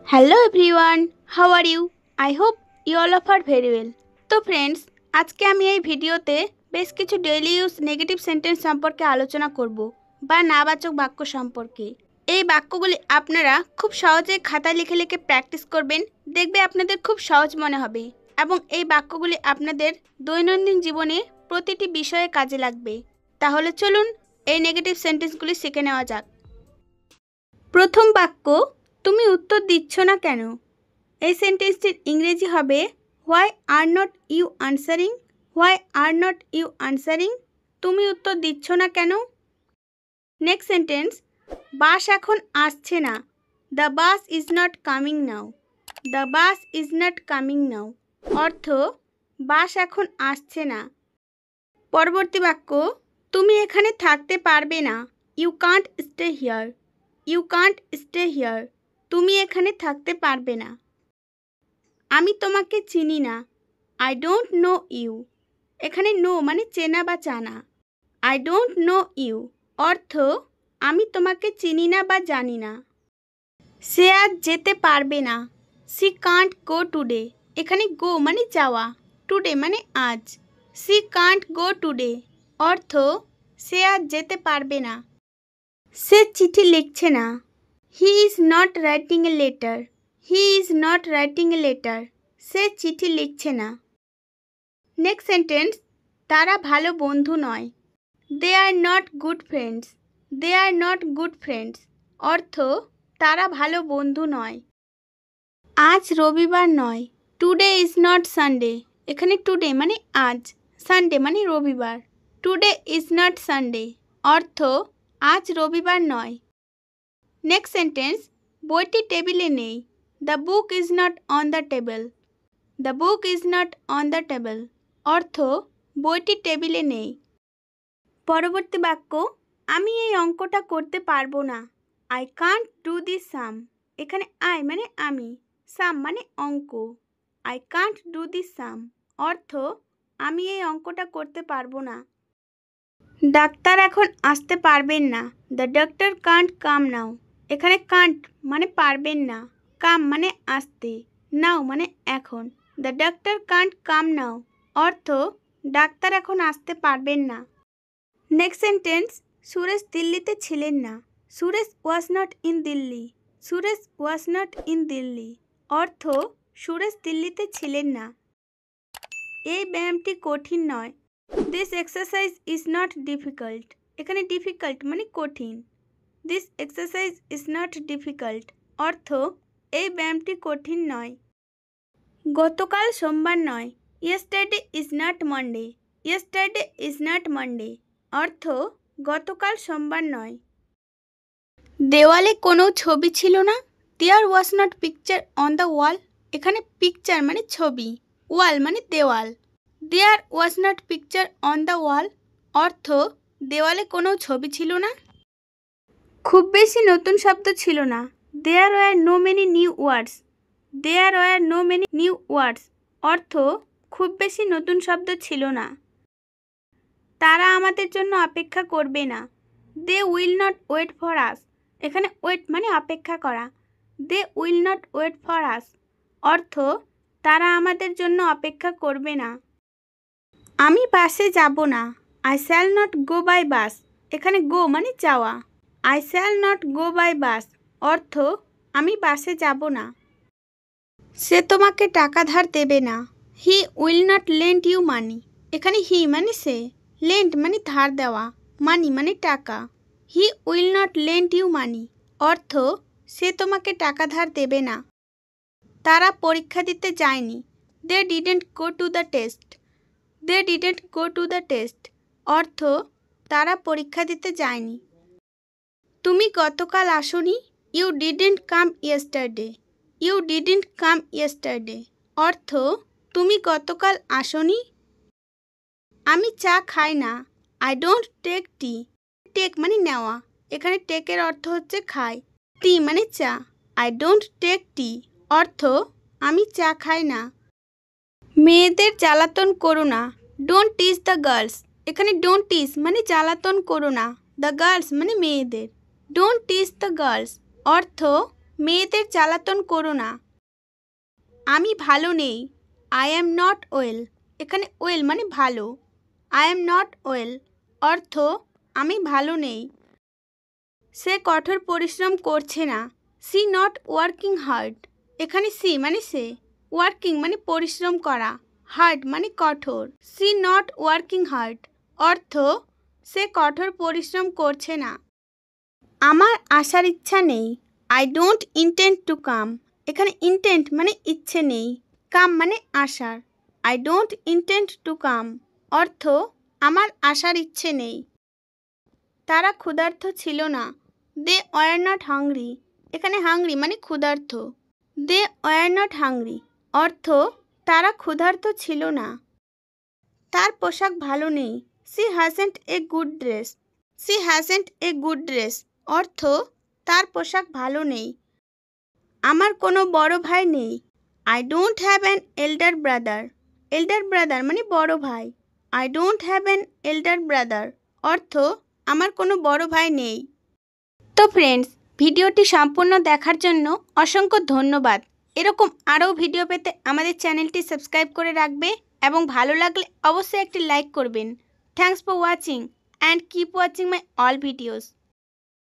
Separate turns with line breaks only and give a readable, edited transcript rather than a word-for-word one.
Hello everyone, how are you? I hope you all of are very well. তো friends, আজকে আমি এই ভিডিওতে বেশ কিছু ডেইলি ইউজ নেগেটিভ সেন্টেন্স সম্পর্কে আলোচনা করব বা নাবাচক বাক্য সম্পর্কে। এই বাক্যগুলি আপনারা খুব সহজে খাতায় লিখে লিখে প্র্যাকটিস করবেন, দেখবে আপনাদের খুব সহজ মনে হবে এবং এই বাক্যগুলি আপনাদের দৈনন্দিন জীবনে প্রতিটি বিষয়ে কাজে লাগবে। তাহলে চলুন এই নেগেটিভ সেন্টেন্সগুলি শিখে নেওয়া যাক। প্রথম বাক্য, তুমি উত্তর দিচ্ছ না কেন? এই সেন্টেন্সটির ইংরেজি হবে why are not you answering? Why are not you answering? তুমি উত্তর দিচ্ছ না কেন? নেক্সট সেন্টেন্স, বাস এখন আসছে না। The bus is not coming now. The bus is not coming now. অর্থ, বাস এখন আসছে না। পরবর্তী বাক্য, তুমি এখানে থাকতে পারবে না। You can't stay here. You can't stay here. তুমি এখানে থাকতে পারবে না। আমি তোমাকে চিনি না। I don't know you. এখানে নো মানে চেনা বা জানা। আই ডোন্ট নো ইউ অর্থ, আমি তোমাকে চিনি না বা জানি না। সে আজ যেতে পারবে না। She can't go today. এখানে গো মানে যাওয়া, টুডে মানে আজ। সি কান্ট গো টুডে অর্থ, সে আজ যেতে পারবে না। সে চিঠি লিখছে না। He is not writing a letter. He is not writing a letter. সে চিঠি লিখছে না। নেক্সট সেন্টেন্স, তারা ভালো বন্ধু নয়। They are not good friends. They are not good friends অর্থ, তারা ভালো বন্ধু নয়। আজ রবিবার নয়। Today is not Sunday. এখানে টুডে মানে আজ, সানডে মানে রবিবার। টুডে ইজ নট সানডে অর্থ, আজ রবিবার নয়। নেক্সট সেন্টেন্স, বইটি টেবিলে নেই। The book is not on the table. The book is not on the table অর্থ, বইটি টেবিলে নেই। পরবর্তী বাক্য, আমি এই অঙ্কটা করতে পারবো না। আই কান্ট ডু দিস সাম। এখানে আই মানে আমি, সাম মানে অঙ্ক। আই কান্ট ডু দিস সাম অর্থ, আমি এই অঙ্কটা করতে পারবো না। ডাক্তার এখন আসতে পারবেন না। দ্য ডক্টর কান্ট কাম নাও। এখানে কান্ট মানে পারবেন না, কাম মানে আসতে, নাও মানে এখন। দ্য ডক্টর কান্ট কাম নাও অর্থ, ডাক্তার এখন আসতে পারবেন না। নেক্সট সেন্টেন্স, সুরেশ দিল্লিতে ছিলেন না। Suresh was not in Delhi. Suresh was not in Delhi অর্থ, সুরেশ দিল্লিতে ছিলেন না। এই ব্যায়ামটি কঠিন নয়। This exercise is not difficult. এখানে ডিফিকাল্ট মানে কঠিন। This exercise is not difficult অর্থ, এই ব্যায়ামটি কঠিন নয়। গতকাল সোমবার নয়। Yesterday is not Monday. Yesterday is not Monday অর্থ, গতকাল সোমবার নয়। দেওয়ালে কোনো ছবি ছিল না। There was not picture on the wall. এখানে পিকচার মানে ছবি, ওয়াল মানে দেওয়াল। There was not picture on the wall অর্থ, দেওয়ালে কোনো ছবি ছিল না। খুব বেশি নতুন শব্দ ছিল না। There were no many new words. There were no many new words অর্থ, খুব বেশি নতুন শব্দ ছিল না। তারা আমাদের জন্য অপেক্ষা করবে না। They will not wait for us. এখানে ওয়েট মানে অপেক্ষা করা। They will not wait for us অর্থ, তারা আমাদের জন্য অপেক্ষা করবে না। আমি বাসে যাব না। I shall not go by bus. এখানে গো মানে যাওয়া। I shall not go by bus অর্থ, আমি বাসে যাব না। সে তোমাকে টাকা ধার দেবে না। He will not lend you money. এখানে হি মানে সে, লেন্ড মানে ধার দেওয়া, মানি মানে টাকা। He will not lend you money অর্থ, সে তোমাকে টাকা ধার দেবে না। তারা পরীক্ষা দিতে যায়নি। They didn't go to the test. They didn't go to the test অর্থ, তারা পরীক্ষা দিতে যায়নি। তুমি গতকাল আসোনি। You didn't come yesterday. You didn't come yesterday অর্থ, তুমি গতকাল আসোনি। আমি চা খাই না। I don't take tea. Take মানে নেওয়া। এখানে টেকের অর্থ হচ্ছে খাই। টি মানে চা। আই ডোন্ট টেক টি অর্থ, আমি চা খাই না। মেয়েদের জ্বালাতন করো না। Don't tease the girls. এখানে ডোন্ট টিজ মানে জ্বালাতন করো না। দ্য গার্লস মানে মেয়েদের। ডোন্ট টিজ দ্য গার্লস অর্থ, মেয়েদের জ্বালাতন করো না। আমি ভালো নেই। I am not well. এখানে ওয়েল মানে ভালো। আই অ্যাম নট ওয়েল অর্থ আমি ভালো নেই। সে কঠোর পরিশ্রম করছে না। She not working hard. এখানে সি মানে সে, ওয়ার্কিং মানে পরিশ্রম করা, হার্ড মানে কঠোর। সি নট ওয়ার্কিং হার্ড অর্থ সে কঠোর পরিশ্রম করছে না। আমার আসার ইচ্ছা নেই। I don't intend to come. এখানে ইন্টেন্ট মানে ইচ্ছে নেই, কাম মানে আসার। I don't intend to come অর্থ আমার আসার ইচ্ছে নেই। তারা ক্ষুধার্ত ছিল না। They were not hungry. এখানে হাংরি মানে ক্ষুধার্ত। দে ওয়ার নট হাংরি অর্থ তারা ক্ষুধার্ত ছিল না। তার পোশাক ভালো নেই। She hasn't a good dress. She hasn't a good dress অর্থ তার পোশাক ভালো নেই। আমার কোনো বড় ভাই নেই। I don't have an elder brother. Elder brother মানে বড় ভাই। I don't have an elder brother অর্থ আমার কোনো বড় ভাই নেই। তো ফ্রেন্ডস, ভিডিওটি সম্পূর্ণ দেখার জন্য অসংখ্য ধন্যবাদ। এরকম আরও ভিডিও পেতে আমাদের চ্যানেলটি সাবস্ক্রাইব করে রাখবে এবং ভালো লাগলে অবশ্যই একটি লাইক করবেন। Thanks for watching and keep watching my all videos.